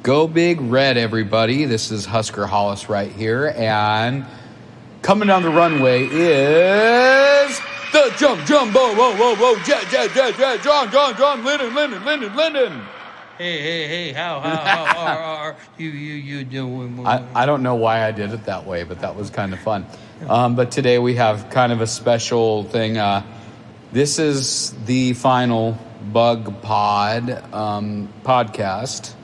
Go Big Red, everybody. This is Husker Hollis right here. And coming down the runway is the Jumbo. Whoa. Jet. John. Linden. Hey. How are you doing? I don't know why I did it that way, but that was kind of fun. But today we have kind of a special thing. This is the final BugPod podcast.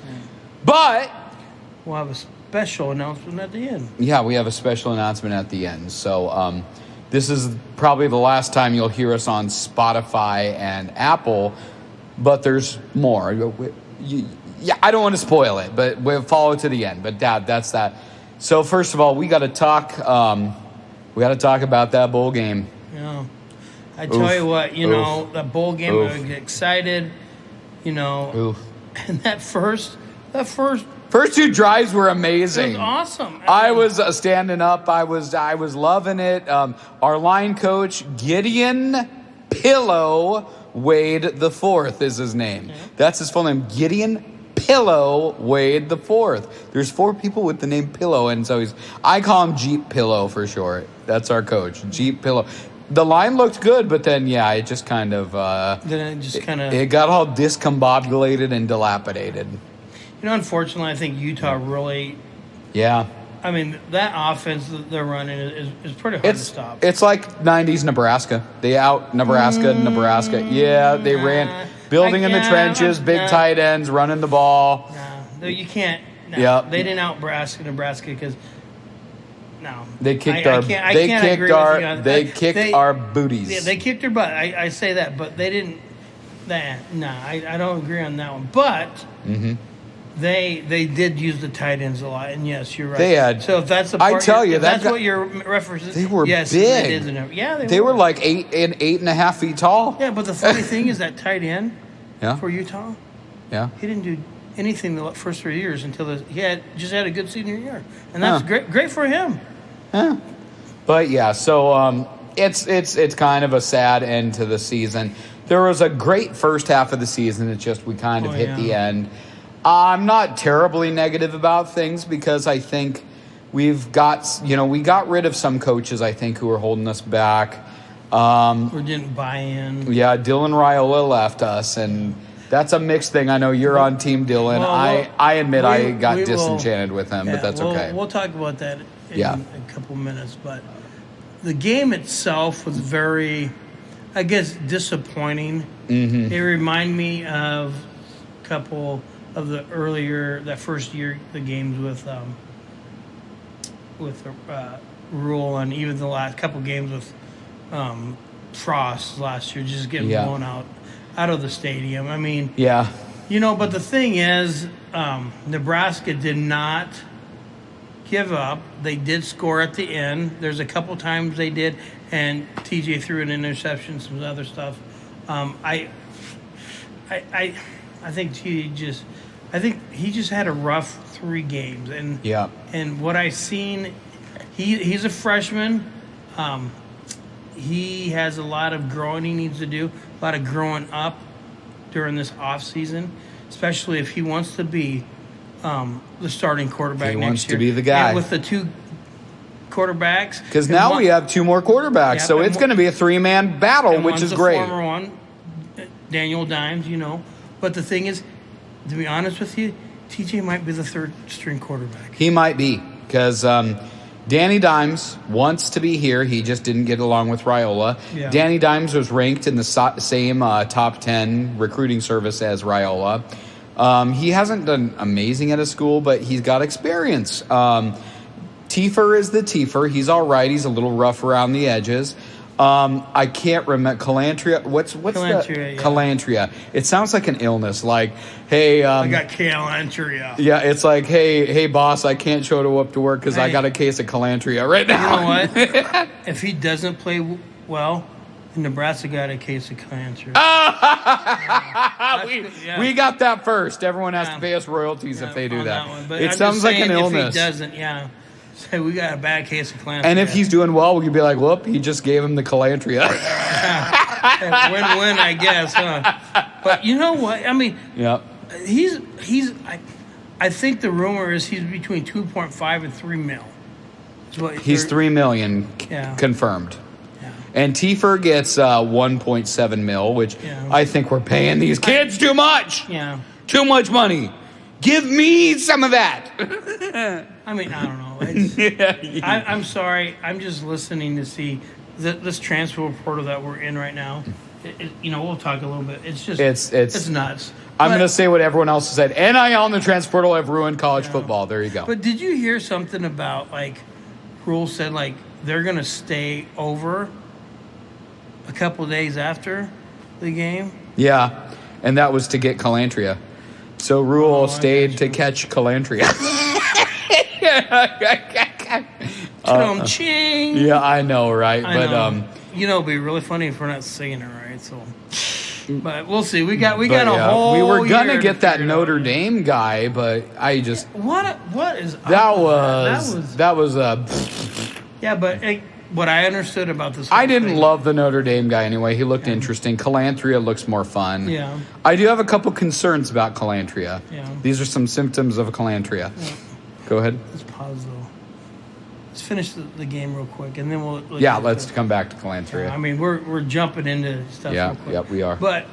But we'll have a special announcement at the end. Yeah, we have a special announcement at the end. So this is probably the last time you'll hear us on Spotify and Apple, but there's more. Yeah, I don't want to spoil it, but we'll follow to the end. But Dad, that's that. So first of all, we got to talk. We got to talk about that bowl game. Yeah, I tell you what, know, that bowl game. I was excited. And that first two drives were amazing. It was awesome. I was standing up. I was loving it. Our line coach, Gideon Pillow Wade the Fourth is his name. Yeah. That's his full name, Gideon Pillow Wade the Fourth. There's 4 people with the name Pillow, and so I call him Jeep Pillow for short. That's our coach, Jeep Pillow. The line looked good, but then it just kind of it got all discombobulated and dilapidated. Unfortunately, I think Utah really. Yeah. I mean, that offense that they're running is pretty hard to stop. It's like 90s Nebraska. They out Nebraska. Yeah, they ran building in the trenches, big tight ends, running the ball. No, you can't. No, yep. They didn't out Nebraska because. No, they kicked our booties. Yeah, they kicked their butt. I say that, but they didn't. I don't agree on that one. But they did use the tight ends a lot, and yes, you're right. They had. So if that's the part, I tell you, that's what your reference is. They were big. They were like 8.5 feet tall. Yeah, but the funny thing is that tight end for Utah. Yeah, he didn't do anything the first 3 years until he just had a good senior year, and that's great for him. Yeah. But so it's kind of a sad end to the season. There was a great first half of the season. It's just we kind of hit the end. I'm not terribly negative about things because I think we got rid of some coaches, I think, who were holding us back. Or didn't buy in. Yeah, Dylan Raiola left us, and that's a mixed thing. I know you're on Team Dylan. I admit I got disenchanted with him, but that's okay. We'll talk about that in a couple minutes. But the game itself was very, I guess, disappointing. Mm-hmm. It reminded me of a couple of that first year, the games with Rule, and even the last couple games with Frost last year, just getting blown out of the stadium. I mean, but the thing is, Nebraska did not give up. They did score at the end. There's a couple times they did, and TJ threw an interception, some other stuff. I think he just had a rough 3 games, and what I've seen, he's a freshman. He has a lot of growing he needs to do, a lot of growing up during this off season, especially if he wants to be the starting quarterback next year. He wants to be the guy. And with the 2 quarterbacks. Because now we have 2 more quarterbacks, so it's going to be a 3-man battle, which is great. One's the former one, Daniel Dimes, But the thing is, to be honest with you, TJ might be the 3rd-string quarterback. He might be, because Danny Dimes wants to be here. He just didn't get along with Raiola. Yeah. Danny Dimes was ranked in the same top 10 recruiting service as Raiola. He hasn't done amazing at a school, but he's got experience. Tiefer is the Tiefer. He's all right. He's a little rough around the edges. I can't remember Calantria. What's Calantria? Calantria. It sounds like an illness. Like, hey, I got Calantria. Yeah, it's like, hey, boss, I can't show up to work because I got a case of Calantria right now. You know what? If he doesn't play well, Nebraska got a case of Calantria. We got that first. Everyone has to pay us royalties if they do that. It sounds like an illness. If he doesn't, say we got a bad case of Calantria. And if he's doing well, we could be like, whoop, he just gave him the Calantria. Win-win, I guess, huh? But you know what? I mean, yeah. he's I think the rumor is he's between 2.5 and 3 mil. He's $3 million confirmed. Yeah. And Tiefer gets 1.7 mil, which I think we're paying these kids too much. Yeah. Too much money. Give me some of that. I mean, I don't know. I'm sorry. I'm just listening to see this transfer portal that we're in right now. We'll talk a little bit. It's just it's nuts. I'm going to say what everyone else has said. NIL and the transfer portal have ruined college football. There you go. But did you hear something about, like, Rule said, like, they're going to stay over a couple days after the game? Yeah, and that was to get Calantria. So Rule stayed to catch Calantria. Ching. Yeah, I know, right? It'd be really funny if we're not saying it right. So, but we'll see. We got a whole. We were gonna get that Notre Dame guy, but I just what is that was yeah, but what I understood about this, I didn't love the Notre Dame guy anyway. He looked interesting. Calantria looks more fun. Yeah, I do have a couple concerns about Calantria. Yeah, these are some symptoms of Calantria. Yeah. Go ahead. Let's pause though. Let's finish the game real quick, and then we'll. Let's come back to Calantria. I mean, we're jumping into stuff. Yeah, real quick. Yeah, we are. But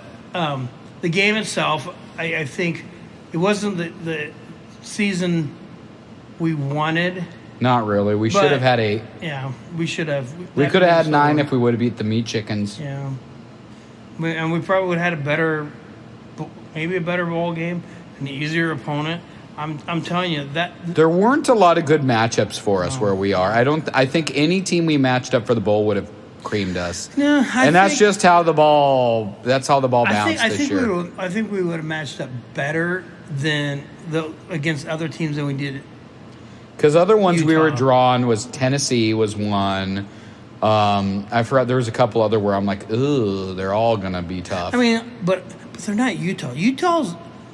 the game itself, I think it wasn't the season we wanted. Not really. We should have had 8. Yeah, we should have. We could have had 9 if we would have beat the Meat Chickens. Yeah, and we probably would have had maybe a better bowl game, an easier opponent. I'm telling you that there weren't a lot of good matchups for us where we are. I think any team we matched up for the bowl would have creamed us. No, that's just how the ball. That's how the ball bounced this year. I think we would have matched up better than against other teams than we did. Because other ones we were drawn was Tennessee was one. I forgot there was a couple other where I'm like, ooh, they're all gonna be tough. I mean, but they're not Utah.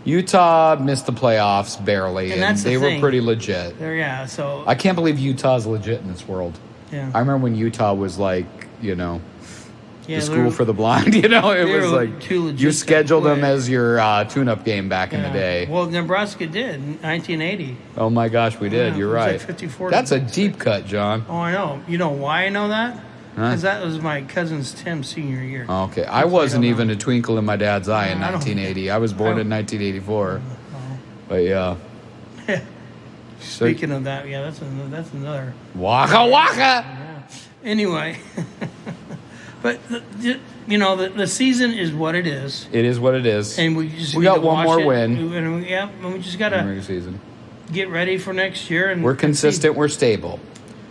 Utah missed the playoffs barely, and they were pretty legit. So I can't believe Utah's legit in this world. Yeah, I remember when Utah was like, the school for the blind. It was like too legit. You scheduled them as your tune-up game back in the day. Well, Nebraska did in 1980. Oh my gosh, we did. You're right. Like 54. That's a deep cut, John. Oh, I know. You know why I know that? Because that was my cousin's Tim's senior year. Okay, I wasn't even a twinkle in my dad's eye in 1980. I was born in 1984. But yeah. Speaking of that, that's another. Waka waka. Yeah. Anyway, but the season is what it is. It is what it is. And we got one more win. And we just gotta get ready for next year. And we're consistent. We're stable.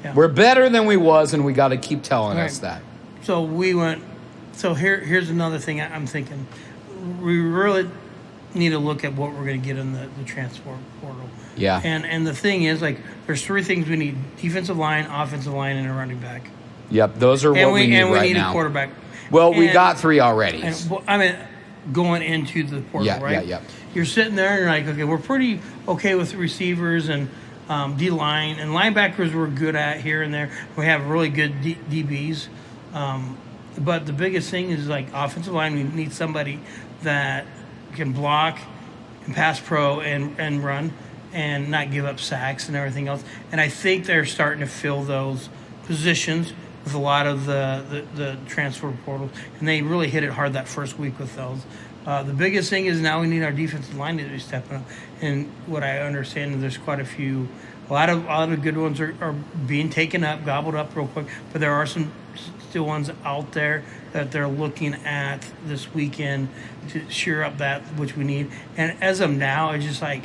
Yeah. We're better than we was, and we got to keep telling us that. So we went. So here's another thing I'm thinking. We really need to look at what we're going to get in the transfer portal. Yeah. And the thing is, like, there's 3 things we need: defensive line, offensive line, and a running back. Yep, those are what we need right now. And we need a quarterback. Well, we got 3 already. Going into the portal, right? Yeah. You're sitting there and you're like, okay, we're pretty okay with receivers and D-line, and linebackers we're good at here and there. We have really good DBs. But the biggest thing is, like, offensive line. We need somebody that can block and pass pro and run and not give up sacks and everything else. And I think they're starting to fill those positions with a lot of the transfer portals. And they really hit it hard that first week with those. The biggest thing is now we need our defensive line to be stepping up. And what I understand is there's quite a lot of good ones are being taken up, gobbled up real quick. But there are some still ones out there that they're looking at this weekend to shear up that which we need. And as of now, it's just like,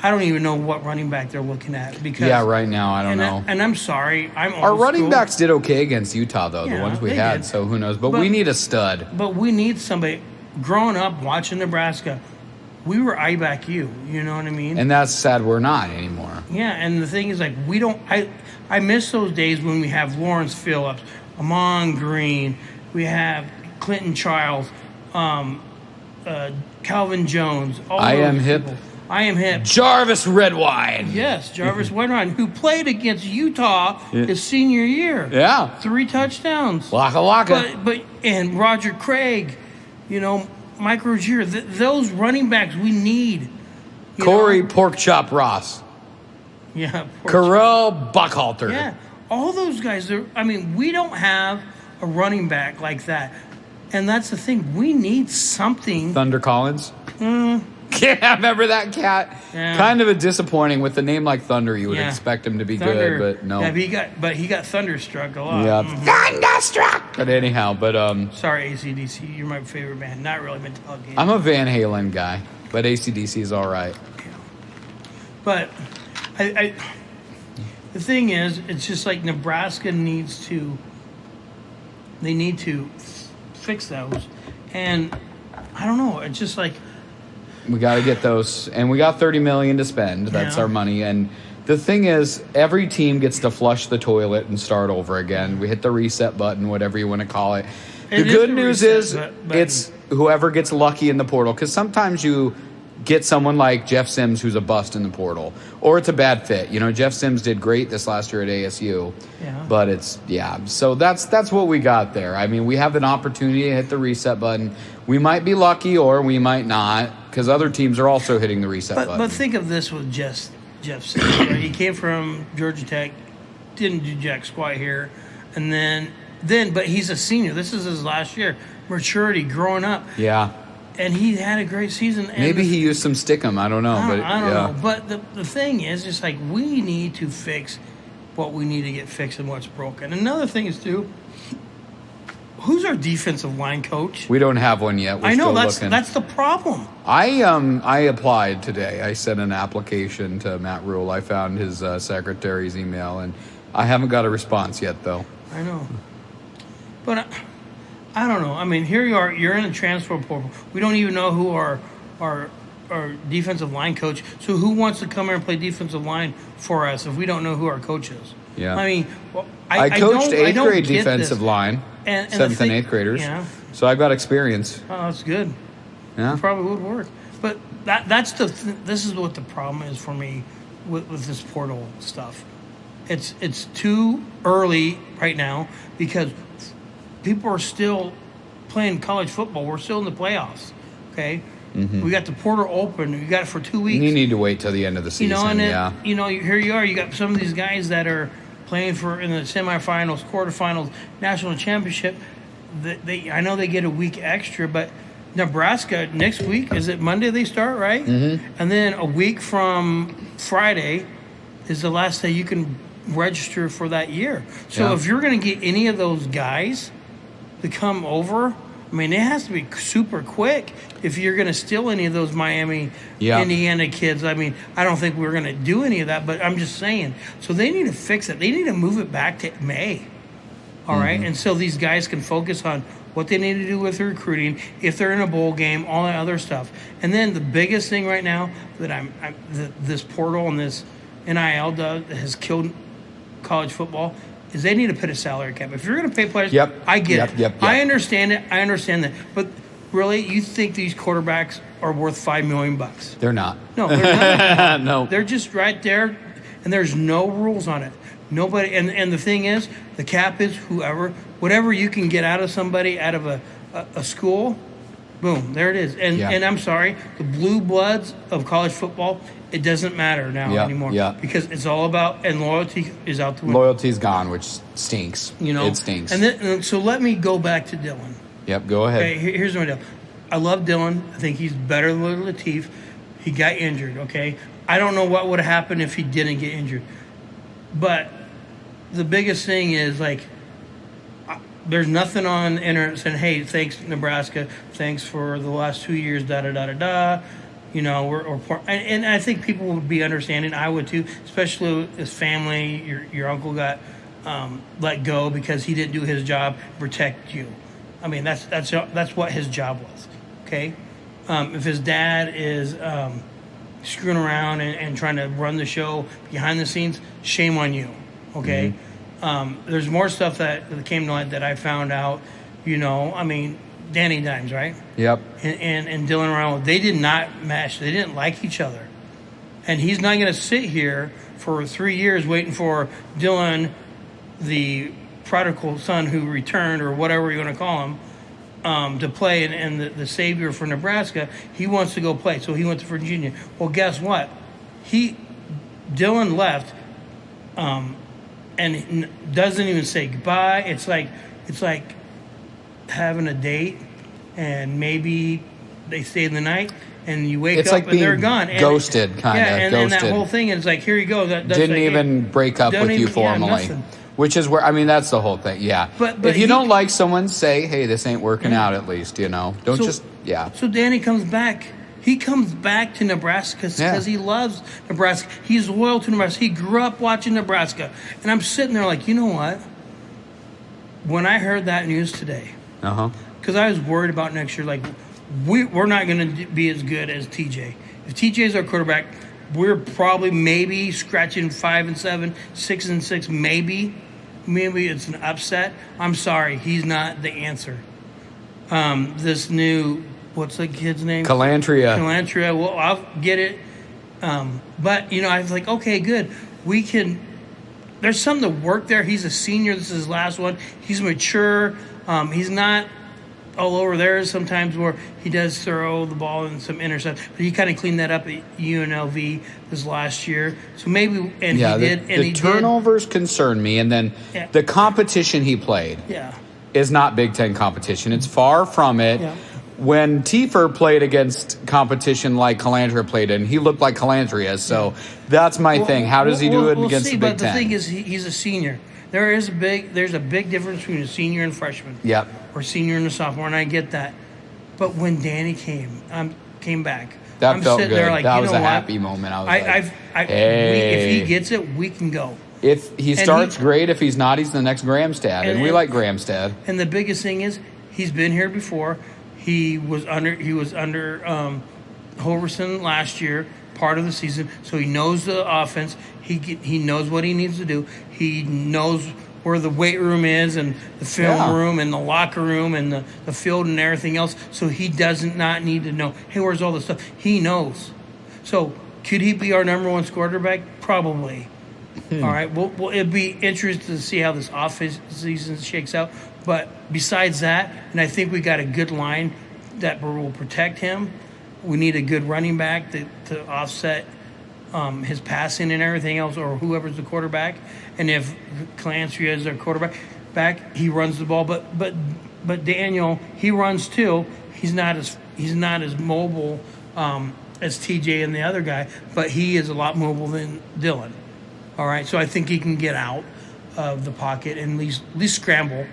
I don't even know what running back they're looking at. Because right now, I don't know. And I'm sorry. Our running backs did okay against Utah, though, the ones we had, so who knows. But we need a stud. But we need somebody. Growing up, watching Nebraska, we were I-back you. You know what I mean? And that's sad we're not anymore. Yeah, and the thing is, like, we don't – I miss those days when we have Lawrence Phillips, Amon Green, we have Clinton Childs, Calvin Jones. I am hip. Jarvis Redwine. Yes, Jarvis Redwine, who played against Utah his senior year. Yeah. 3 touchdowns. Waka waka. And Roger Craig, Mike Rozier, those running backs we need. Corey Pork Chop Ross. Yeah. Carell Buckhalter. Yeah. All those guys, we don't have a running back like that. And that's the thing. We need something. Thunder Collins? Yeah, remember that cat? Yeah. Kind of a disappointing with a name like Thunder. You would expect him to be good, but no. Yeah, he got thunderstruck a lot. Yeah, thunderstruck. But anyhow, sorry, AC/DC, you're my favorite band. Not really Metallica. I'm a Van Halen guy, but AC/DC is all right. Yeah. But the thing is, it's just like Nebraska needs to. They need to fix those, and I don't know. It's just like. We got to get those, and we got $30 million to spend. That's our money, and the thing is, every team gets to flush the toilet and start over again. We hit the reset button, whatever you want to call it. The good news is, it's whoever gets lucky in the portal, because sometimes you get someone like Jeff Sims who's a bust in the portal, or it's a bad fit. Jeff Sims did great this last year at ASU, but so that's what we got there. We have an opportunity to hit the reset button. We might be lucky or we might not, because other teams are also hitting the reset button. But think of this with Jeff Sims. Right? He came from Georgia Tech, didn't do jack squat here, and then but he's a senior. This is his last year. Maturity, growing up. Yeah. And he had a great season. And maybe he used some stickum. I don't know. I don't know. But the thing is, it's like we need to fix what we need to get fixed and what's broken. Another thing is, too, who's our defensive line coach? We don't have one yet. I know, that's the problem. I applied today. I sent an application to Matt Rule. I found his secretary's email, and I haven't got a response yet, though. I know. But I don't know. Here you are. You're in a transfer portal. We don't even know who our defensive line coach. So who wants to come here and play defensive line for us if we don't know who our coach is? Yeah. I coached 8th grade defensive line, and 7th and 8th graders. Yeah. So I've got experience. Oh, that's good. Yeah. It probably would work. But this is what the problem is for me with this portal stuff. It's too early right now because people are still playing college football. We're still in the playoffs, okay? Mm-hmm. We got the portal open. We got it for 2 weeks. You need to wait till the end of the season, here you are. You got some of these guys that are playing in the semifinals, quarterfinals, national championship. I know they get a week extra, but Nebraska next week, is it Monday they start, right? Mm-hmm. And then a week from Friday is the last day you can register for that year. So if you're going to get any of those guys to come over, it has to be super quick if you're going to steal any of those Miami, Indiana kids. I don't think we're going to do any of that, but I'm just saying. So they need to fix it. They need to move it back to May, all right? And so these guys can focus on what they need to do with recruiting, if they're in a bowl game, all that other stuff. And then the biggest thing right now that this portal and this NIL has killed college football is they need to put a salary cap. If you're going to pay players, I get it. Yep. I understand it. I understand that. But really, you think these quarterbacks are worth $5 million? They're not. No, they're not. No. They're just right there, and there's no rules on it. Nobody. And the thing is, the cap is whatever you can get out of somebody, out of a school, boom, there it is. And I'm sorry, the blue bloods of college football, it doesn't matter now anymore. Yeah. Because it's all about, and loyalty is out the window. Loyalty's gone, which stinks. It stinks. And so let me go back to Dylan. Yep, go ahead. Okay, here's my deal. I love Dylan. I think he's better than Latif. He got injured, okay? I don't know what would have happened if he didn't get injured. But the biggest thing is, there's nothing on the internet saying, hey, thanks, Nebraska. Thanks for the last 2 years, da-da-da-da-da. And I think people would be understanding. I would too, especially his family. Your uncle got let go because he didn't do his job, protect you. That's what his job was. Okay, if his dad is screwing around and trying to run the show behind the scenes, shame on you. Okay, there's more stuff that came to light that I found out. Danny Dimes, right? Yep. And Dylan Brown, they did not mesh. They didn't like each other. And he's not going to sit here for 3 years waiting for Dylan, the prodigal son who returned, or whatever you're going to call him, to play, and the savior for Nebraska, he wants to go play. So he went to Virginia. Well, guess what? Dylan left, and doesn't even say goodbye. It's like having a date, and maybe they stay the night, and you wake up and they're gone. Ghosted, kind of. Yeah, and that whole thing is like, here you go. Didn't even break up with you formally. Which is where, I mean, that's the whole thing, yeah. But if you don't like someone, say, hey, this ain't working out at least, Don't So Danny comes back. He comes back to Nebraska because he loves Nebraska. He's loyal to Nebraska. He grew up watching Nebraska. And I'm sitting there like, you know what? When I heard that news today, because I was worried about next year, like, we're not going to be as good as TJ. If TJ's our quarterback, we're probably maybe scratching 5-7, 6-6, maybe. Maybe it's an upset. I'm sorry, he's not the answer. This new, what's the kid's name? Calantria. Well, I'll get it. But, I was like, okay, good. There's something to work there. He's a senior. This is his last one. He's mature. He's not all over there sometimes where he does throw the ball and some intercepts. But he kind of cleaned that up at UNLV this last year. So maybe, and he did. The turnovers concern me. And then the competition he played is not Big Ten competition. It's far from it. Yeah. When Tiefer played against competition like Calantria played in, he looked like Calantria. So that's my thing. How does he do it against the Big Ten? But the thing is, he's a senior. There's a big difference between a senior and freshman. Yep. Or senior and a sophomore, and I get that. But when Danny came back, I'm felt sitting good. There like, that was a happy moment. I was if he gets it, we can go. If he starts, great. If he's not, he's the next Gramstad, and we like Gramstad. And the biggest thing is, he's been here before. He was under Hoverson last year, part of the season, so he knows the offense. He knows what he needs to do. He knows where the weight room is and the film room and the locker room and the field and everything else. So he doesn't not need to know, hey, where's all this stuff? He knows. So could he be our number one quarterback? Probably. All right. Well, it'd be interesting to see how this off season shakes out. But besides that, and I think we got a good line that will protect him. We need a good running back to offset his passing and everything else, or whoever's the quarterback. And if Calantria is their quarterback, he runs the ball. But Daniel, he runs too. He's not as mobile as TJ and the other guy, but he is a lot mobile than Dylan. All right, so I think he can get out of the pocket and at least scramble,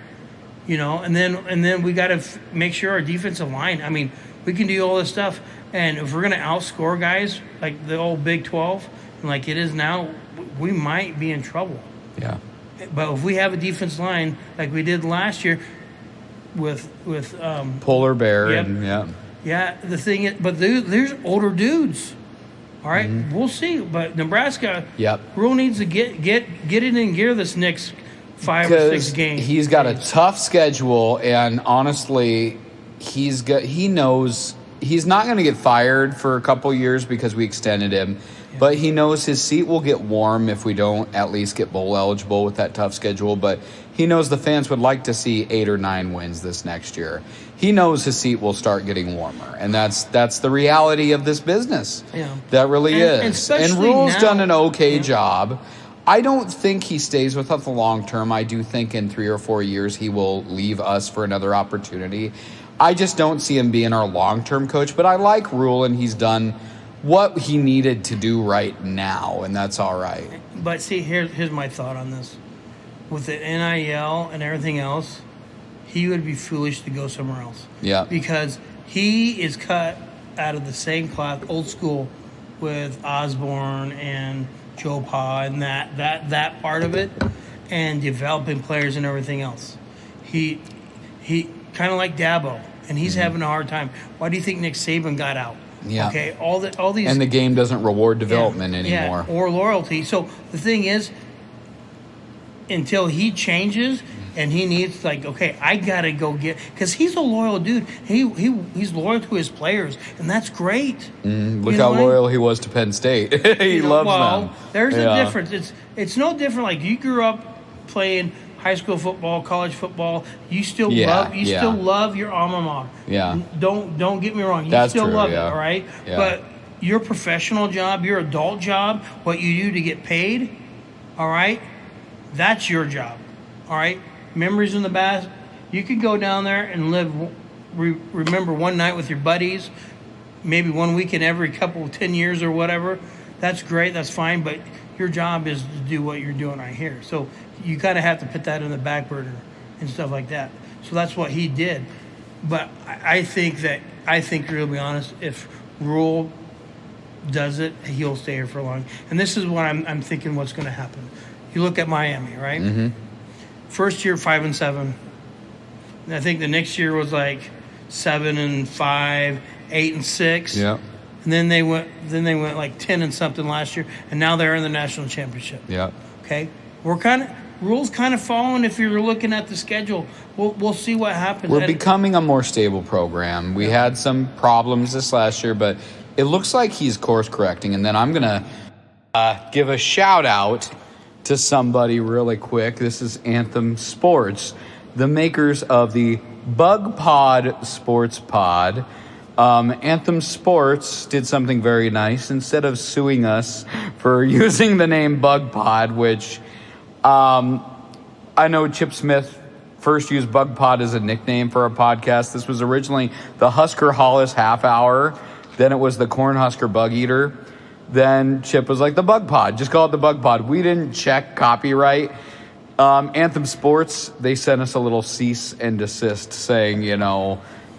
And then we got to make sure our defensive line. I mean, we can do all this stuff. And if we're going to outscore guys like the old Big 12, like it is now, we might be in trouble. Yeah. But if we have a defense line like we did last year with Polar Bear, the thing is, but there's older dudes. All right, We'll see. But Nebraska, Rule needs to get it in gear this next 5 or 6 games. He's got a tough schedule, and honestly, he knows. He's not going to get fired for a couple years because we extended him, but he knows his seat will get warm if we don't at least get bowl eligible with that tough schedule. But he knows the fans would like to see 8 or 9 wins this next year. He knows his seat will start getting warmer, and that's the reality of this business. Yeah, that really is. And Rule's done an okay job. I don't think he stays with us the long term. I do think in 3 or 4 years he will leave us for another opportunity. I just don't see him being our long-term coach, but I like Rule, and he's done what he needed to do right now, and that's all right. But see, here's my thought on this. With the NIL and everything else, he would be foolish to go somewhere else. Yeah. Because he is cut out of the same cloth, old school, with Osborne and Joe Pa and that part of it, and developing players and everything else. He kind of like Dabo, and he's having a hard time. Why do you think Nick Saban got out? Yeah. Okay. All these. And the game doesn't reward development anymore. Yeah, or loyalty. So the thing is, until he changes, and he needs I gotta go get, because he's a loyal dude. He's loyal to his players, and that's great. Look how loyal he was to Penn State. He loves them. There's a difference. It's no different. Like you grew up playing high school football, college football. You still still love your alma mater. Yeah. Don't get me wrong. You That's still true, love yeah. it, all right? Yeah. But your professional job, your adult job, what you do to get paid, all right? That's your job, all right? Memories in the past. You could go down there and remember one night with your buddies, maybe one weekend every 10 years or whatever. That's great. That's fine. But your job is to do what you're doing right here. So you kind of have to put that in the back burner and stuff like that. So that's what he did. But I think, to be honest, if Rule does it, he'll stay here for long. And this is what I'm thinking what's going to happen. You look at Miami, right? Mm-hmm. First year, 5-7. And I think the next year was like 7-5, 8-6. Yeah. And then they went like 10 and something last year, and now they're in the national championship. Yeah. Okay. Rules kind of following. If you're looking at the schedule, we'll see what happens. We're becoming a more stable program. We had some problems this last year, but it looks like he's course correcting. And then I'm gonna give a shout out to somebody really quick. This is Anthem Sports, the makers of the BugPod Sports Pod. Anthem Sports did something very nice. Instead of suing us for using the name BugPod, which I know Chip Smith first used BugPod as a nickname for a podcast. This was originally the Husker Hollis Half Hour. Then it was the Cornhusker Bug Eater. Then Chip was like, the BugPod. Just call it the BugPod. We didn't check copyright. Anthem Sports, they sent us a little cease and desist saying,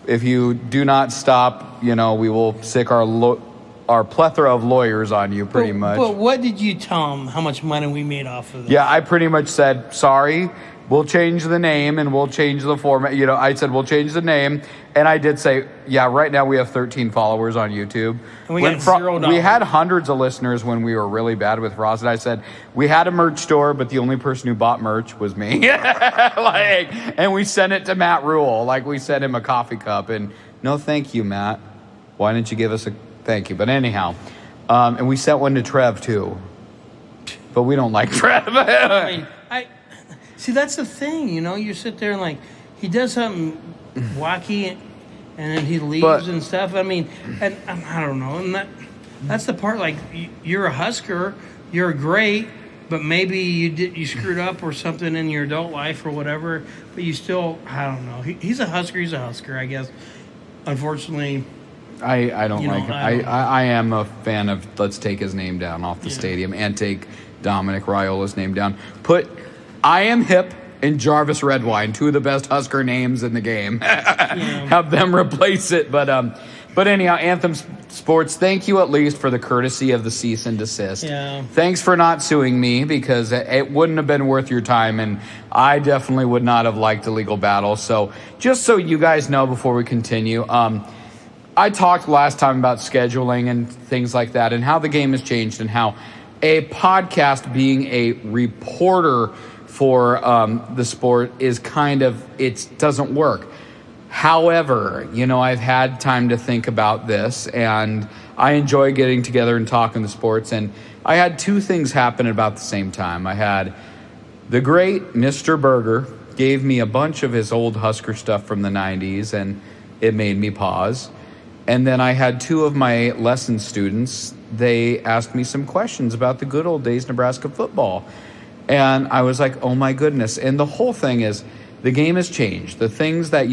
if you do not stop, we will sick our plethora of lawyers on you pretty much. But what did you tell them how much money we made off of this? Yeah, I pretty much said, sorry, we'll change the name and we'll change the format. I said, we'll change the name. And I did say, yeah, right now we have 13 followers on YouTube. And we got $0. We had hundreds of listeners when we were really bad with Frost. And I said, we had a merch store, but the only person who bought merch was me. And we sent it to Matt Rule. We sent him a coffee cup. And no, thank you, Matt. Why didn't you give us a thank you? But anyhow, and we sent one to Trev, too. But we don't like Trev. See, that's the thing, you sit there and he does something wacky and then he leaves and stuff. And I don't know. And that's the part, you're a Husker, you're great, but maybe you screwed up or something in your adult life or whatever, but you still, I don't know. He's a Husker, I guess. Unfortunately, I don't like him. I am a fan of let's take his name down off the stadium and take Dominic Raiola's name down. Put I Am Hip and Jarvis Redwine, two of the best Husker names in the game. Have them replace it. But anyhow, Anthem Sports, thank you at least for the courtesy of the cease and desist. Yeah. Thanks for not suing me because it wouldn't have been worth your time, and I definitely would not have liked a legal battle. So just so you guys know before we continue, I talked last time about scheduling and things like that and how the game has changed and how a podcast being a reporter for the sport is it doesn't work. However, I've had time to think about this and I enjoy getting together and talking the sports. And I had two things happen at about the same time. I had the great Mr. Berger gave me a bunch of his old Husker stuff from the 90s and it made me pause. And then I had two of my lesson students, they asked me some questions about the good old days Nebraska football. And I was like, oh my goodness. And the whole thing is, the game has changed. The things that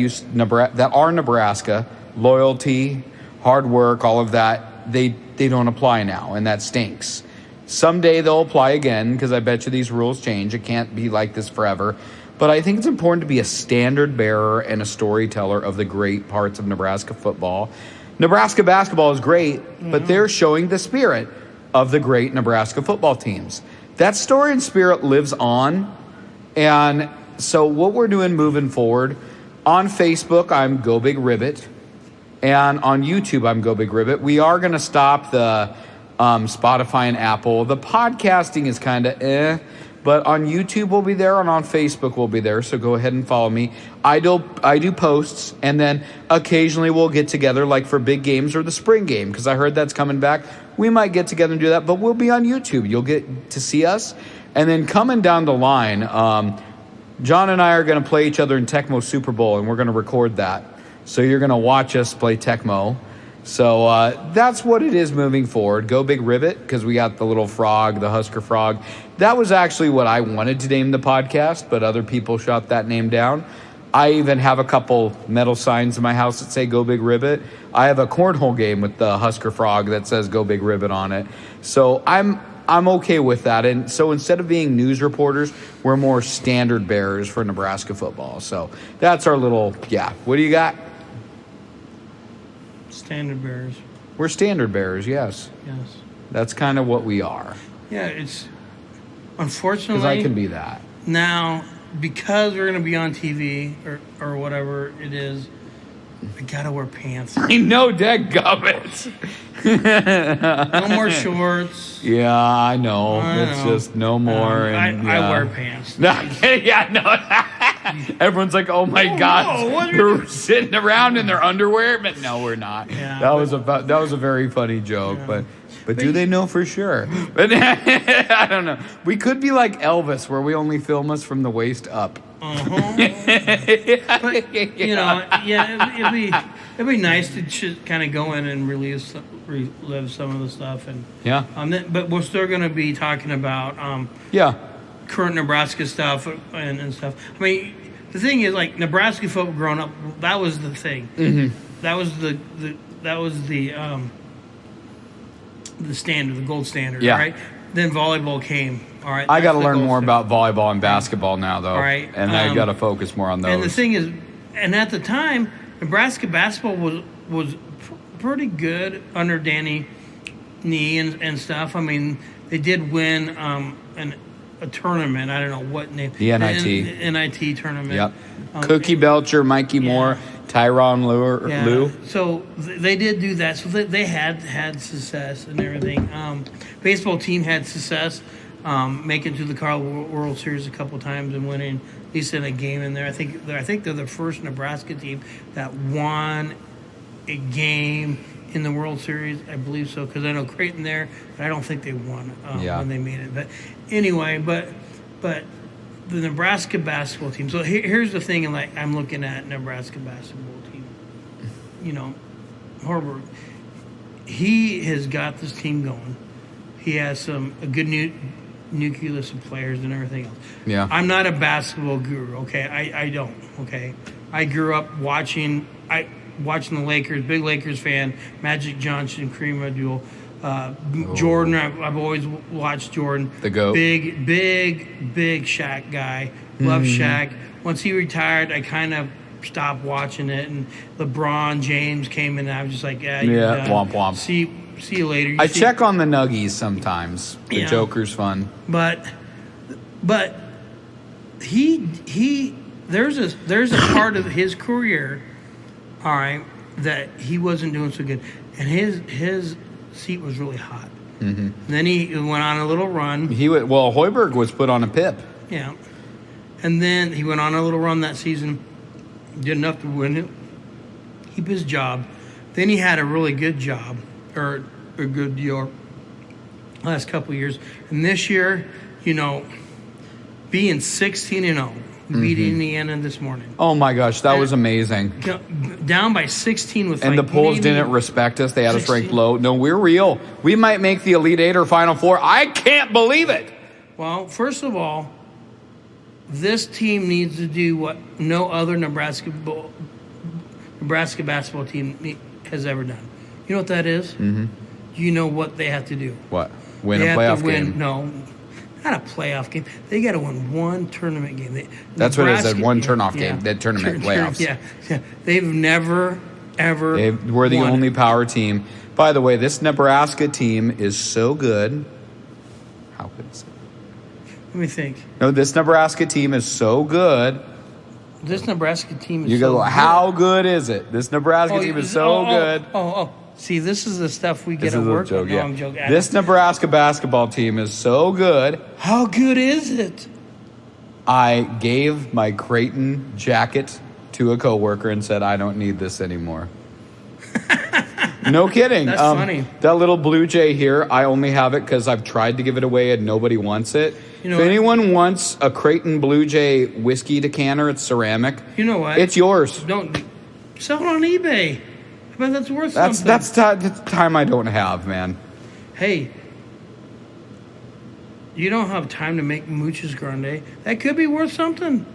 are Nebraska, loyalty, hard work, all of that, they don't apply now, and that stinks. Someday they'll apply again, because I bet you these rules change. It can't be like this forever. But I think it's important to be a standard bearer and a storyteller of the great parts of Nebraska football. Nebraska basketball is great, but they're showing the spirit of the great Nebraska football teams. That story and spirit lives on. And so what we're doing moving forward, on Facebook, I'm Go Big Ribbit. And on YouTube, I'm Go Big Ribbit. We are going to stop the Spotify and Apple. The podcasting is kind of but on YouTube we'll be there, and on Facebook we'll be there. So go ahead and follow me. I do posts, and then occasionally we'll get together, like for big games or the spring game, because I heard that's coming back. We might get together and do that, but we'll be on YouTube. You'll get to see us. And then coming down the line, John and I are going to play each other in Tecmo Super Bowl, and we're going to record that. So you're going to watch us play Tecmo. So that's what it is moving forward. Go Big Ribbit, because we got the little frog, the Husker frog. That was actually what I wanted to name the podcast, but other people shot that name down. I even have a couple metal signs in my house that say Go Big Ribbit. I have a cornhole game with the Husker frog that says Go Big Ribbit on it. So I'm okay with that. And so instead of being news reporters, we're more standard bearers for Nebraska football. So that's our little, What do you got? Standard bearers. We're standard bearers, yes. Yes. That's kind of what we are. Yeah, it's unfortunately. Because I can be that. Now, because we're going to be on TV or whatever it is, I got to wear pants. I know, dadgummit. No more shorts. Yeah, I know. It's just no more. I wear pants. Everyone's like, "Oh my God, they're sitting around in their underwear." But no, we're not. Yeah, that was a very funny joke, but do they know for sure? But I don't know. We could be like Elvis, where we only film us from the waist up. But, it'd be nice to kind of go in and relive some of the stuff, and but we're still going to be talking about current Nebraska stuff and stuff. I mean, the thing is, like, Nebraska football growing up, that was the thing. Mm-hmm. That was the standard, the gold standard, right? Then volleyball came. All right, I got to learn more about volleyball and basketball now, though. All right, and I got to focus more on those. And the thing is, and at the time, Nebraska basketball was pretty good under Danny Nee and stuff. I mean, they did win a tournament. I don't know what name. The NIT. NIT tournament. Yep. Cookie Belcher, Mikey Moore, Tyron Lue. So they did do that. So they had success and everything. Baseball team had success, making it to the Carl World Series a couple times and winning at least in a game in there. I think they're the first Nebraska team that won a game in the World Series. I believe so, because I know Creighton there, but I don't think they won when they made it. But anyway, but the Nebraska basketball team. So here's the thing, and like I'm looking at Nebraska basketball team. You know, Horberg, he has got this team going. He has a good nucleus of players and everything else. Yeah. I'm not a basketball guru, okay? I don't, okay? I grew up watching the Lakers, big Lakers fan, Magic Johnson, Kareem Abdul, Jordan. I've always watched Jordan. The GOAT. Big Shaq guy. Love Shaq. Once he retired, I kind of stopped watching it, and LeBron James came in, and I was just like, womp womp. See you later. I check on the Nuggies sometimes. The Joker's fun. But he there's a part of his career, all right, that he wasn't doing so good, and his seat was really hot. Mm-hmm. Then he went on a little run. Hoiberg was put on a PIP. Yeah, and then he went on a little run that season, did enough to win it, keep his job. Then he had a really good job, or a good deal last couple of years. And this year, being 16-0, beating Indiana this morning. Oh my gosh, that was amazing. Down by 16 with and the polls didn't respect us. They had 16. Us ranked low. No, we're real. We might make the Elite Eight or Final Four. I can't believe it. Well, first of all, this team needs to do what no other Nebraska basketball team has ever done. You know what that is? Mm-hmm. You know what they have to do? What? Win a playoff game? No, not a playoff game. They got to win one tournament game. That's what it is. One turn-off game. That tournament playoffs. Yeah. They've never ever. We're the only power team. By the way, this Nebraska team is so good. How good is it? Let me think. No, this Nebraska team is so good. This Nebraska team is you go, how good is it? This Nebraska team is so good. See, this is the stuff we get to work on. No, I'm joking. This Nebraska basketball team is so good. How good is it? I gave my Creighton jacket to a coworker and said, I don't need this anymore. No kidding. That's funny. That little Blue Jay here, I only have it because I've tried to give it away and nobody wants it. If anyone wants a Creighton Blue Jay whiskey decanter, it's ceramic. You know what? It's yours. Don't sell it on eBay. I bet that's worth something. That's time I don't have, man. Hey, you don't have time to make Mooches Grande. That could be worth something.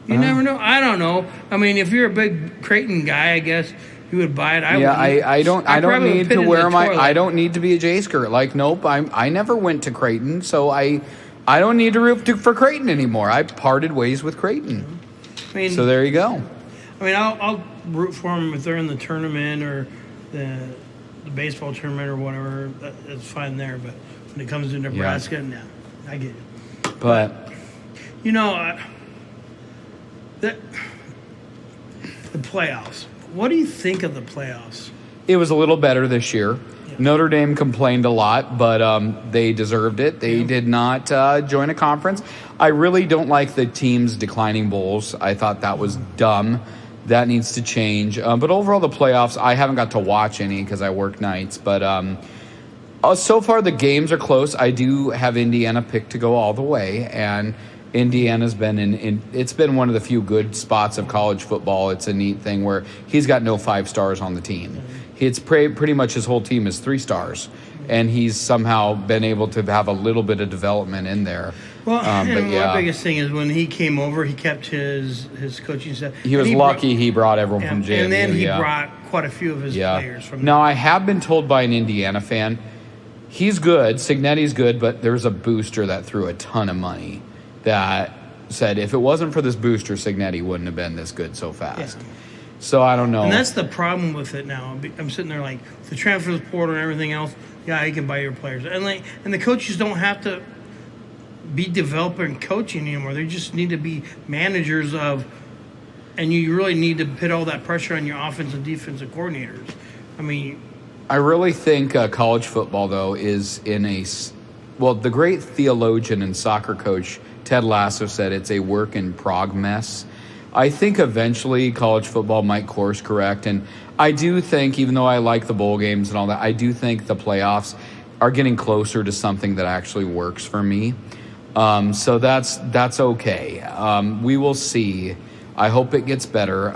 You never know. I don't know. I mean, if you're a big Creighton guy, I guess you would buy it. I don't need to wear I don't need to be a J skirt. Like, nope. I never went to Creighton, so I don't need to root for Creighton anymore. I parted ways with Creighton. I mean, so there you go. I mean, I'll root for them if they're in the tournament or the baseball tournament or whatever. That's fine there. But when it comes to Nebraska, no, I get it. But the playoffs. What do you think of the playoffs? It was a little better this year. Yeah. Notre Dame complained a lot, but they deserved it. They did not join a conference. I really don't like the teams declining bowls. I thought that was dumb. That needs to change. But overall, the playoffs, I haven't got to watch any because I work nights. But so far, the games are close. I do have Indiana picked to go all the way, and Indiana's been it's been one of the few good spots of college football. It's a neat thing where he's got no 5 stars on the team. It's pretty much his whole team is 3 stars, and he's somehow been able to have a little bit of development in there. Well, my biggest thing is when he came over, he kept his coaching staff. He was lucky he brought everyone from JMU. And then he brought quite a few of his players from Now, I have been told by an Indiana fan, he's good, Signetti's good, but there's a booster that threw a ton of money that said if it wasn't for this booster, Signetti wouldn't have been this good so fast. Yeah. So I don't know. And that's the problem with it now. I'm sitting there like the transfer portal and everything else. Yeah, you can buy your players, and the coaches don't have to be developing coaching anymore. They just need to be managers of, and you really need to put all that pressure on your offensive and defensive coordinators. I mean, I really think college football though is in the great theologian and soccer coach Ted Lasso said it's a work in progress. I think eventually college football might course correct, and I do think, even though I like the bowl games and all that, I do think the playoffs are getting closer to something that actually works for me. So that's okay. We will see. I hope it gets better.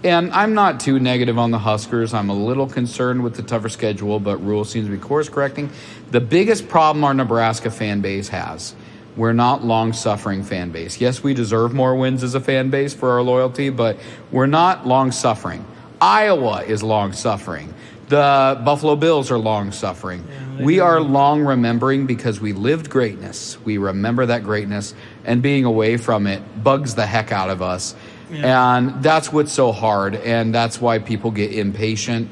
And I'm not too negative on the Huskers. I'm a little concerned with the tougher schedule, but Rule seems to be course correcting. The biggest problem our Nebraska fan base has, we're not long-suffering fan base. Yes, we deserve more wins as a fan base for our loyalty, but we're not long-suffering. Iowa is long-suffering. The Buffalo Bills are long-suffering. Yeah, we are long-remembering because we lived greatness. We remember that greatness, and being away from it bugs the heck out of us. Yeah. And that's what's so hard, and that's why people get impatient.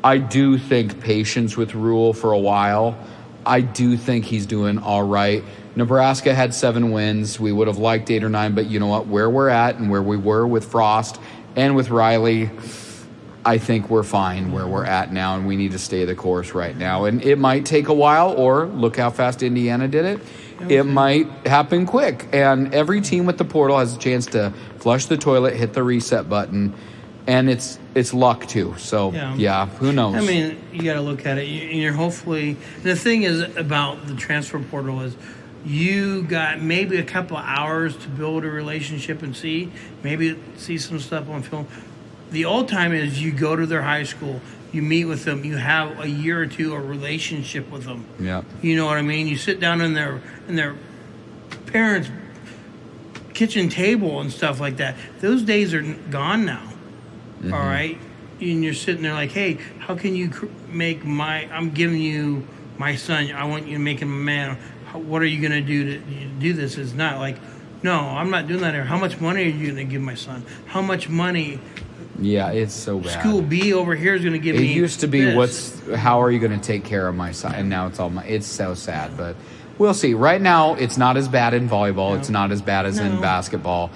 I do think patience with Rule for a while. I do think he's doing all right. Nebraska had 7 wins. We would have liked 8 or 9, but you know what? Where we're at and where we were with Frost and with Riley, I think we're fine where we're at now, and we need to stay the course right now. And it might take a while, or look how fast Indiana did it. It might happen quick. And every team with the portal has a chance to flush the toilet, hit the reset button, and it's luck too. So, yeah, who knows? I mean, you got to look at it. You're hopefully – the thing is about the transfer portal is – you got maybe a couple of hours to build a relationship and see some stuff on film. The old time is you go to their high school, you meet with them, you have a year or two a relationship with them. Yeah. You know what I mean? You sit down in their parents' kitchen table and stuff like that. Those days are gone now. Mm-hmm. All right? And you're sitting there like, hey, how can you I'm giving you my son, I want you to make him a man. What are you going to do to do this? It's not like, no, I'm not doing that here. How much money are you going to give my son? How much money? Yeah, it's so bad. School B over here is going to give me. It used to be, this. how are you going to take care of my son? And now it's so sad. But we'll see. Right now, it's not as bad in volleyball. No. It's not as bad as in basketball.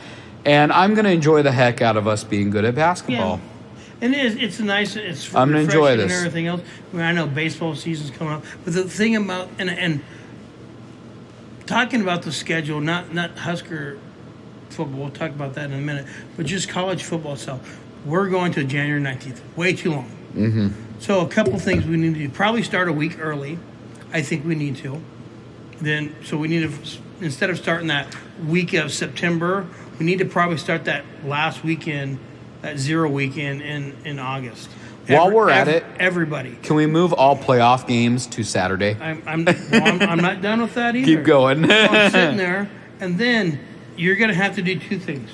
And I'm going to enjoy the heck out of us being good at basketball. Yeah. And it's nice. It's I'm going to enjoy this. And everything else. I mean, I know baseball season's coming up. But the thing about, and talking about the schedule, not Husker football, we'll talk about that in a minute, but just college football itself. We're going to January 19th. Way too long. Mm-hmm. So a couple things we need to do. Probably start a week early. I think we need to. So we need to, instead of starting that week of September, we need to probably start that last weekend, that 0 weekend in August. While we're at it, everybody, can we move all playoff games to Saturday? I'm not done with that either. Keep going. So I'm sitting there, and then you're going to have to do two things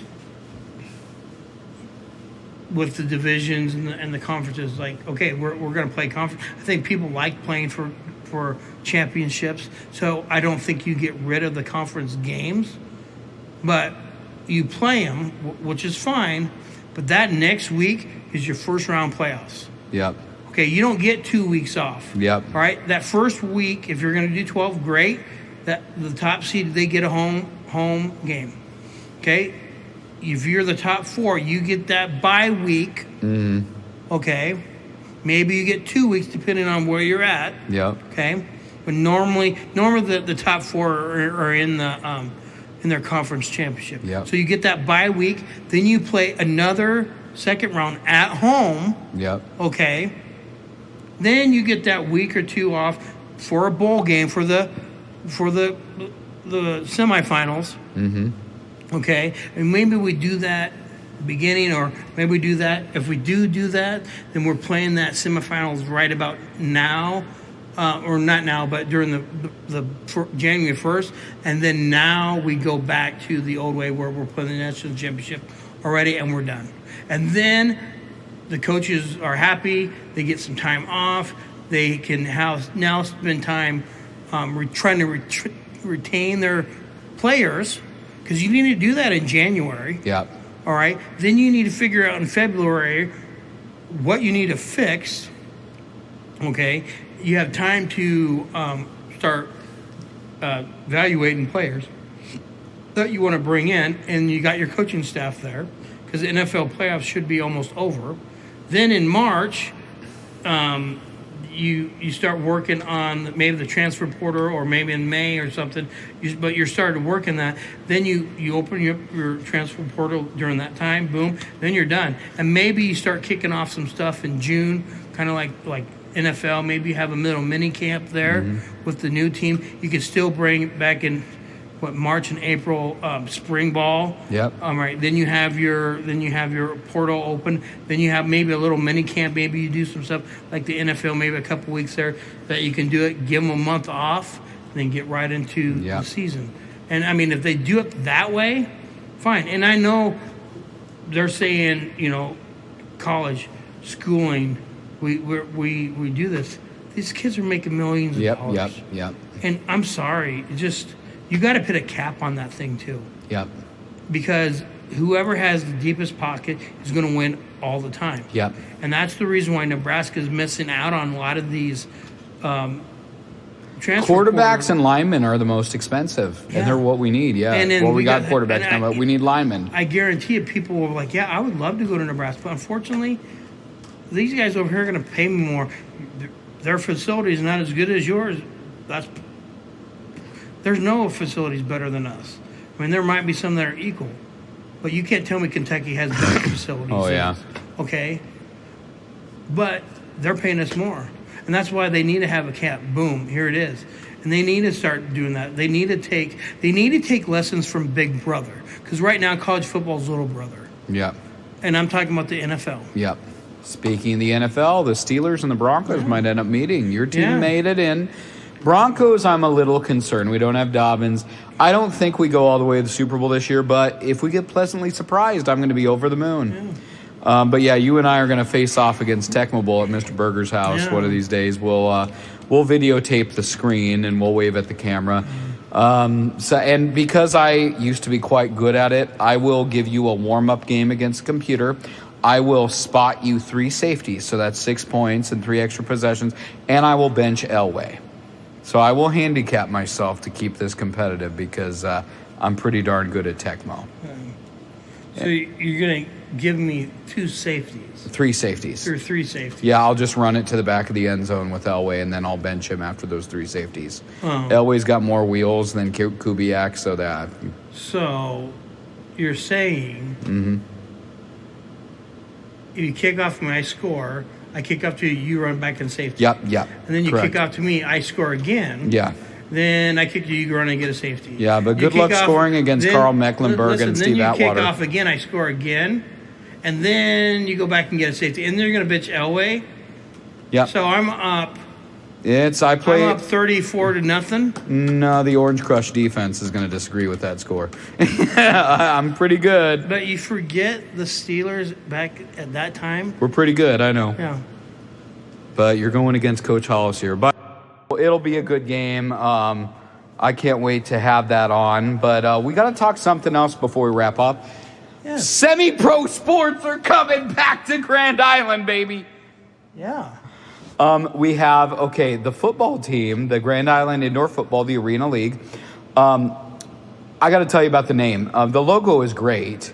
with the divisions and the conferences. Like, okay, we're going to play conference. I think people like playing for championships, so I don't think you get rid of the conference games, but you play them, which is fine. But that next week is your first round playoffs. Yep. Okay, you don't get 2 weeks off. Yep. All right, that first week, if you're going to do 12, great. That the top seed, they get a home game. Okay, if you're the top 4, you get that bye week. Mm-hmm. Okay, maybe you get 2 weeks depending on where you're at. Yep. Okay, but normally the top 4 are in the in their conference championship. Yep. So you get that bye week, then you play another second round at home. Yep. Okay. Then you get that week or 2 off for a bowl game for the semifinals. Mm-hmm. Okay. And maybe we do that beginning, or maybe we do that. If we do that, then we're playing that semifinals right about now. Or not now, but during the January 1st. And then now we go back to the old way where we're playing the national championship already, and we're done. And then the coaches are happy. They get some time off. They can now spend time trying to retain their players, because you need to do that in January. Yep. All right. Then you need to figure out in February what you need to fix. Okay. You have time to start evaluating players that you want to bring in, and you got your coaching staff there, because the NFL playoffs should be almost over. Then in March, you start working on maybe the transfer portal, or maybe in May or something. But you're starting to work in that. Then you open your transfer portal during that time. Boom. Then you're done. And maybe you start kicking off some stuff in June, kind of like NFL. Maybe you have a middle mini camp there with the new team. You could still bring back in March and April spring ball. Yep. Right. Then you have your portal open. Then you have maybe a little mini camp. Maybe you do some stuff like the NFL. Maybe a couple weeks there that you can do it. Give them a month off, and then get right into the season. And I mean, if they do it that way, fine. And I know they're saying, college schooling. We do this. These kids are making millions of dollars. Yep. And I'm sorry, you got to put a cap on that thing too. Yep. Because whoever has the deepest pocket is going to win all the time. Yep. And that's the reason why Nebraska is missing out on a lot of these transfer quarterbacks and linemen are the most expensive, and they're what we need. Yeah. And we got quarterbacks now, but we need linemen. I guarantee you, people were like, "Yeah, I would love to go to Nebraska," but unfortunately, these guys over here are going to pay me more. Their facility is not as good as yours. There's no facilities better than us. I mean, there might be some that are equal, but you can't tell me Kentucky has better facilities. Oh, yeah. Okay. But they're paying us more. And that's why they need to have a cap. Boom, here it is. And they need to start doing that. They need to take lessons from Big Brother. Because right now, college football is little brother. Yep. And I'm talking about the NFL. Yep. Speaking of the NFL, the Steelers and the Broncos might end up meeting. Your team made it in. Broncos, I'm a little concerned. We don't have Dobbins. I don't think we go all the way to the Super Bowl this year, but if we get pleasantly surprised, I'm going to be over the moon. Yeah. But yeah, you and I are going to face off against Tecmo Bowl at Mr. Burger's house one of these days. We'll videotape the screen and we'll wave at the camera. And because I used to be quite good at it, I will give you a warm-up game against the computer. I will spot you 3 safeties, so that's 6 points and 3 extra possessions, and I will bench Elway. So I will handicap myself to keep this competitive because I'm pretty darn good at Tecmo. So you're going to give me 2 safeties? 3 safeties. Or 3 safeties. Yeah, I'll just run it to the back of the end zone with Elway, and then I'll bench him after those 3 safeties. Elway's got more wheels than Kubiak, so that... So you're saying... if you kick off my score, I kick off to you, you run back in safety. Yep. And then you kick off to me, I score again. Yeah. Then I kick to you, run and get a safety. Yeah, but good luck scoring against Carl Mecklenburg and Steve Atwater. Then you kick off again, I score again. And then you go back and get a safety. And they're going to bitch Elway. Yeah. So I'm up. I'm up 34-0. No, the Orange Crush defense is going to disagree with that score. I'm pretty good. But you forget the Steelers back at that time. We're pretty good, I know. Yeah. But you're going against Coach Hollis here. But it'll be a good game. I can't wait to have that on. But we got to talk something else before we wrap up. Yes. Semi-pro sports are coming back to Grand Island, baby. Yeah. We have, the football team, the Grand Island Indoor Football, the Arena League. I got to tell you about the name. The logo is great.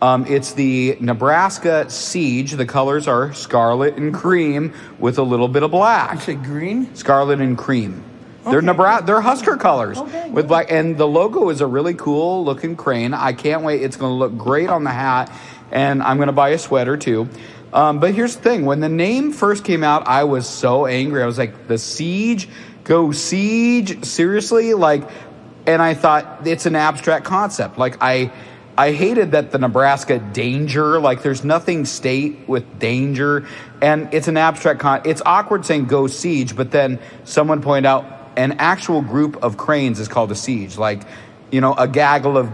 It's the Nebraska Siege. The colors are scarlet and cream with a little bit of black. You said green? Scarlet and cream. They're they're Husker colors with black, and the logo is a really cool looking crane. I can't wait. It's going to look great on the hat, and I'm going to buy a sweater too. But here's the thing. When the name first came out, I was so angry. I was like, the Siege? Go Siege? Seriously? And I thought it's an abstract concept. I hated that the Nebraska danger, there's nothing state with danger, and it's an abstract it's awkward saying go Siege, but then someone pointed out an actual group of cranes is called a siege, a gaggle of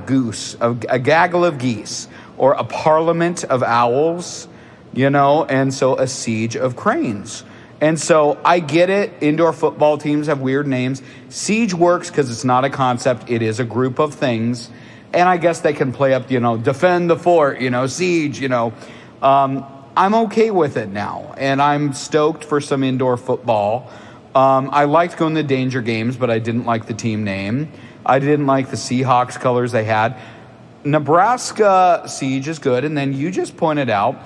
a gaggle of geese, or a parliament of owls, and so a siege of cranes. And so I get it. Indoor football teams have weird names. Siege works because it's not a concept. It is a group of things. And I guess they can play up, defend the fort, siege, I'm okay with it now. And I'm stoked for some indoor football. I liked going to Danger games, but I didn't like the team name. I didn't like the Seahawks colors they had. Nebraska Siege is good. And then you just pointed out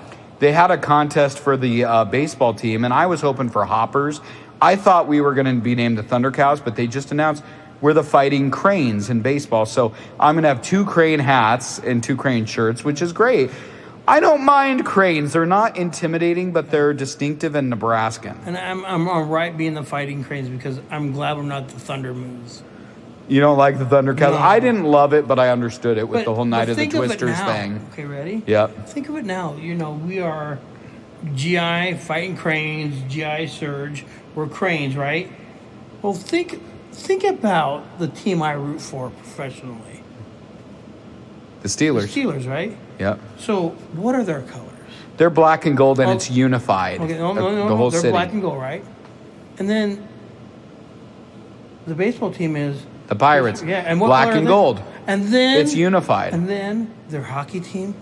they had a contest for the baseball team, and I was hoping for Hoppers. I thought we were going to be named the Thunder Cows, but they just announced we're the Fighting Cranes in baseball. So I'm going to have 2 crane hats and 2 crane shirts, which is great. I don't mind cranes. They're not intimidating, but they're distinctive and Nebraskan. And I'm all right being the Fighting Cranes because I'm glad we're not the Thunder Moves. You don't like the Thunder Cows? No. I didn't love it, but I understood it with the whole Night of the Twisters thing. Okay, ready? Yep. Think of it now. We are GI, Fighting Cranes, GI Surge. We're cranes, right? Well, think about the team I root for professionally. The Steelers. The Steelers, right? Yep. So what are their colors? They're black and gold, and it's unified. Okay, the whole they're city. black and gold, right? And then the baseball team is the Pirates. Yeah, and what black color and are they? gold. And then it's unified. And then their hockey team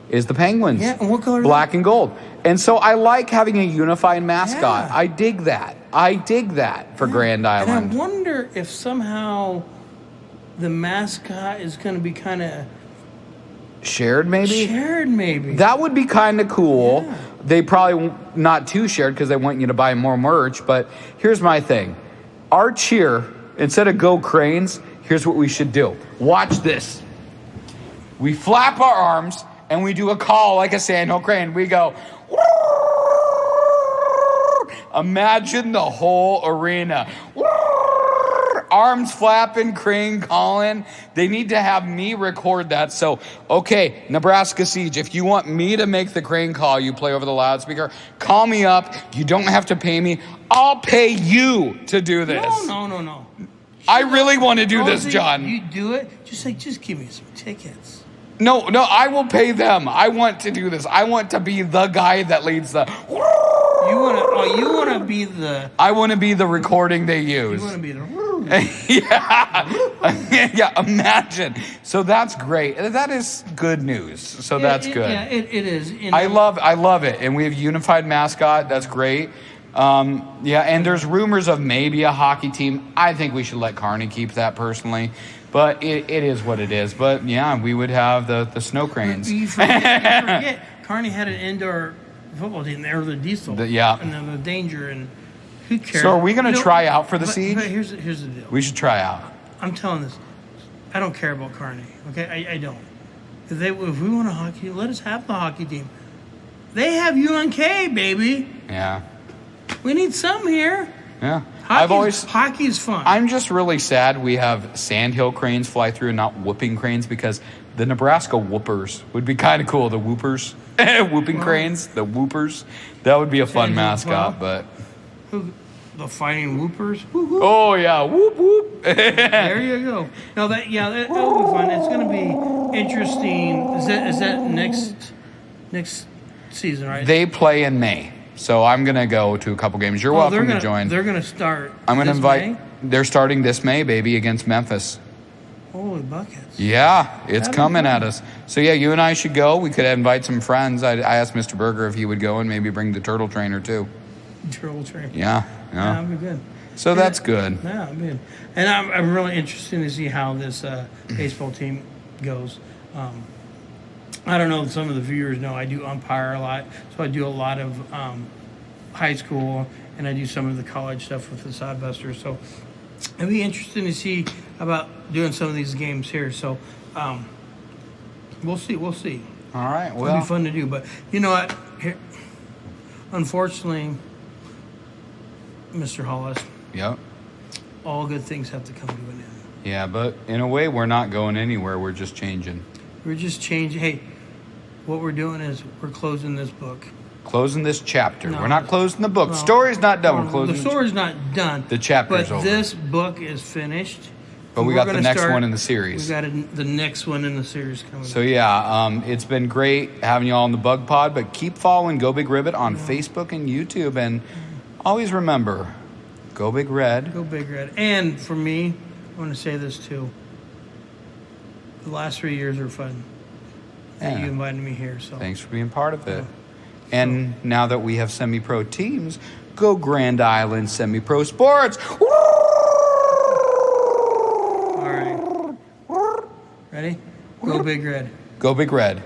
is the Penguins. Yeah, and what color? Black and gold. And so I like having a unified mascot. Yeah. I dig that for Grand Island. And I wonder if somehow the mascot is going to be kind of shared, maybe? That would be kind of cool. Yeah. They probably not too shared because they want you to buy more merch. But here's my thing. Our cheer, instead of go Cranes, here's what we should do. Watch this. We flap our arms and we do a call like a sandhill crane. We go, imagine the whole arena. Arms flapping, crane calling. They need to have me record that. So, okay, Nebraska Siege, if you want me to make the crane call you play over the loudspeaker, call me up. You don't have to pay me. I'll pay you to do this. No. I really want to do this, John. You do it. Just give me some tickets. No, I will pay them. I want to do this. I want to be the guy that leads the... You want to be the... I want to be the recording they use. You want to be the... yeah, imagine. So that's great. That is good news. So that's good. Yeah, it is. I love it. And we have unified mascot. That's great. And there's rumors of maybe a hockey team. I think we should let Kearney keep that personally. But it is what it is. But yeah, we would have the snow cranes. You forget Kearney had an indoor football team. They were the Diesel. And then the Danger and who cares? So are we going to try out for the Siege? But here's the deal. We should try out. I'm telling this. I don't care about Kearney. Okay, I don't. If we want a hockey, let us have the hockey team. They have UNK, baby. Yeah. We need some here. Yeah. Hockey's fun. I'm just really sad we have sandhill cranes fly through and not whooping cranes, because the Nebraska whoopers would be kind of cool. The whoopers. Whooping cranes. The whoopers. That would be a fun mascot, but... The fighting whoopers. Oh, yeah. Whoop, whoop. There you go. No, that'll be fun. It's going to be interesting. Is that next season, right? They play in May. So I'm going to go to a couple games. You're welcome to join. They're going to start I'm going to invite. May? They're starting this May, baby, against Memphis. Holy buckets. Yeah, it's coming at us. So, yeah, you and I should go. We could invite some friends. I asked Mr. Berger if he would go and maybe bring the turtle trainer, too. Turtle trainer. Yeah. That'd be good. So that's good. Yeah, that'd be good. And I'm really interested to see how this baseball team goes. I don't know if some of the viewers know I do umpire a lot, so I do a lot of high school, and I do some of the college stuff with the Sodbusters. So it'd be interesting to see about doing some of these games here. So we'll see. All right. Well, it'll be fun to do. But you know what? Here, unfortunately, Mr. Hollis. Yep. All good things have to come to an end. Yeah, but in a way, we're not going anywhere. We're just changing. We're just changing. Hey, what we're doing is we're closing this book. Closing this chapter. No, we're not closing the book. No, Story's not done. We're closing the story's not done. The chapter's but over. This book is finished. But we got the next one in the series. We got the next one in the series coming. So yeah, it's been great having you all on the BugPod. But keep following Go Big Ribbit on Facebook and YouTube, and always remember, Go Big Red. Go Big Red. And for me, I want to say this too. The last 3 years are fun. That you invited me here. So thanks for being part of it. And now that we have semi-pro teams, go Grand Island Semi-Pro Sports. All right. Ready? Go Big Red. Go Big Red.